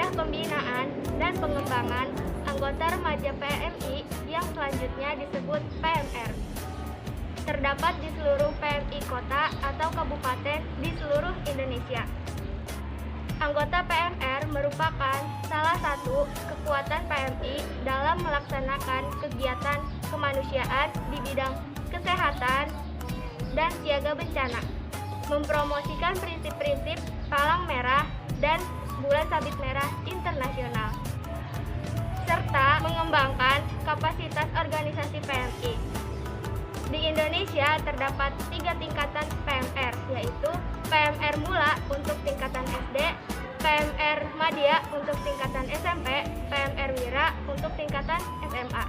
wadah pembinaan dan pengembangan anggota remaja PMI yang selanjutnya disebut PMR. Terdapat di seluruh PMI kota atau kabupaten di seluruh Indonesia. Anggota PMR merupakan salah satu kekuatan PMI dalam melaksanakan kegiatan kemanusiaan di bidang kesehatan dan siaga bencana, mempromosikan prinsip-prinsip Palang Merah dan Bulan Sabit Merah Internasional, serta mengembangkan kapasitas organisasi PMI. Di Indonesia terdapat 3 tingkatan PMR, yaitu PMR Mula untuk tingkatan SD, PMR Madya untuk tingkatan SMP, PMR Wira untuk tingkatan SMA.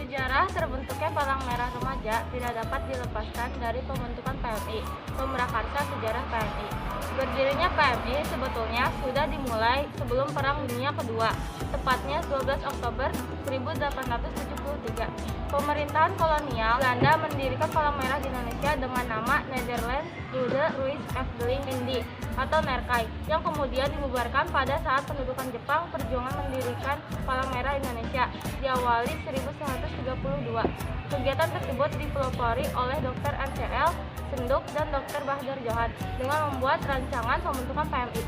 Sejarah terbentuknya Palang Merah Remaja tidak dapat dilepaskan dari pembentukan PMI, pemrakarsa sejarah PMI. Berdirinya PMI sebetulnya sudah dimulai sebelum Perang Dunia Kedua, tepatnya 12 Oktober 1873. Pemerintahan kolonial Belanda mendirikan Palang Merah di Indonesia dengan nama Nederlands Rode Ruis Efteling Indi atau NERKAI, yang kemudian dibubarkan pada saat pendudukan Jepang. Perjuangan mendirikan Palang Merah Indonesia diawali 1932. Kegiatan tersebut dipelopori oleh Dr. MCL Senduk dan Dr. Bahdar Johan dengan membuat rancangan pembentukan PMI.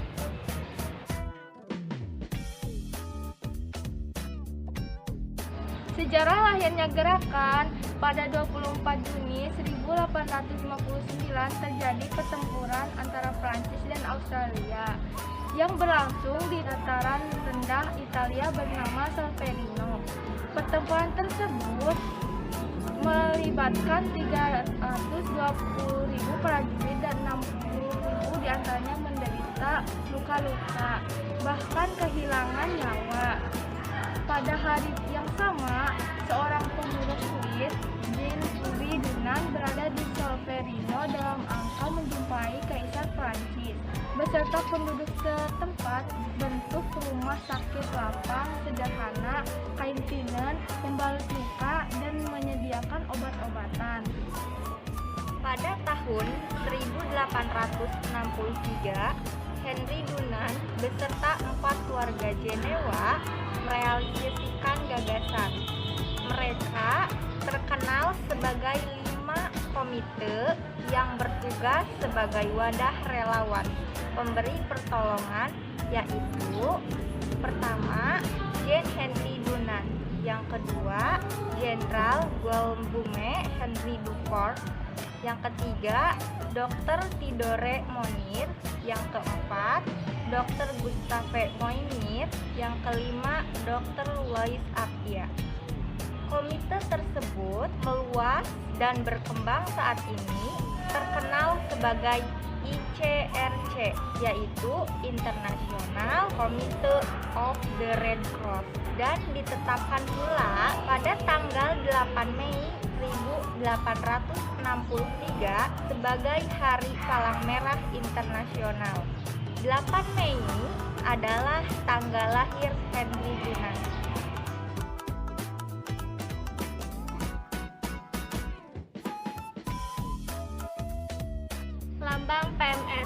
Sejarah lahirnya gerakan pada 24 Juni 1859 terjadi pertempuran antara Prancis dan Australia yang berlangsung di dataran rendah Italia bernama Solferino. Pertempuran tersebut melibatkan 320.000 prajurit dan 60.000 diantaranya menderita luka-luka, bahkan kehilangan nyawa. Pada hari yang sama, seorang pemuda Swiss, Jean Louis Dunant, berada di Solferino dalam angka menjumpai Kaisar Prancis beserta penduduk setempat. Bentuk rumah sakit lapang sederhana, kain linen, pembalut luka, dan menyediakan obat-obatan. Pada tahun 1863, Henry Dunant beserta 4 keluarga Jenewa merealisasikan gagasan. Mereka terkenal sebagai 5 komite yang bertugas sebagai wadah relawan pemberi pertolongan, yaitu pertama, Jean Henry Dunant, yang kedua, Jenderal Guillaume Henry Dufour, yang ketiga, Dr. Theodore Monir, yang keempat, Dr. Gustave Moynier, yang kelima, Dr. Louis Apia. Komite tersebut meluas dan berkembang saat ini, terkenal sebagai ICRC, yaitu International Committee of the Red Cross, dan ditetapkan pula pada tanggal 8 Mei 1863 sebagai Hari Palang Merah Internasional. 8 Mei adalah tanggal lahir Henry Dunant. Lambang PMR.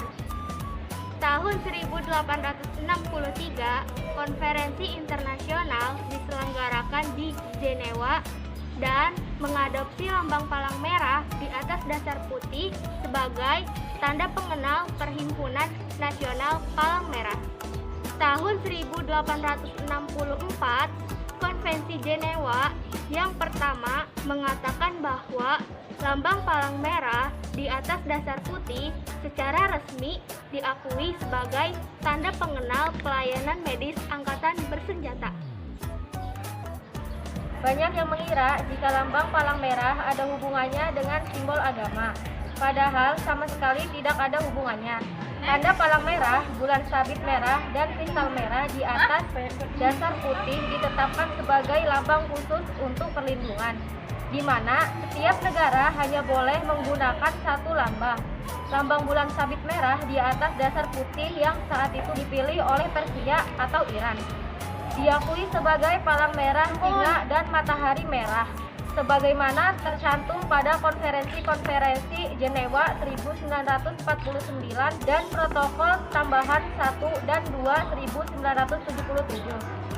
Tahun 1863, konferensi internasional diselenggarakan di Jenewa dan mengadopsi lambang palang merah di atas dasar putih sebagai tanda pengenal Perhimpunan Nasional Palang Merah. Tahun 1864, Konvensi Jenewa yang pertama mengatakan bahwa lambang palang merah di atas dasar putih secara resmi diakui sebagai tanda pengenal pelayanan medis angkatan bersenjata. Banyak yang mengira jika lambang palang merah ada hubungannya dengan simbol agama. Padahal sama sekali tidak ada hubungannya. Tanda palang merah, bulan sabit merah, dan kristal merah di atas dasar putih ditetapkan sebagai lambang khusus untuk perlindungan, di mana setiap negara hanya boleh menggunakan satu lambang. Lambang bulan sabit merah di atas dasar putih yang saat itu dipilih oleh Persia atau Iran. Diakui sebagai palang merah singa dan matahari merah. sebagaimana tercantum pada Konferensi Jenewa 1949 dan Protokol Tambahan 1 dan 2 1977.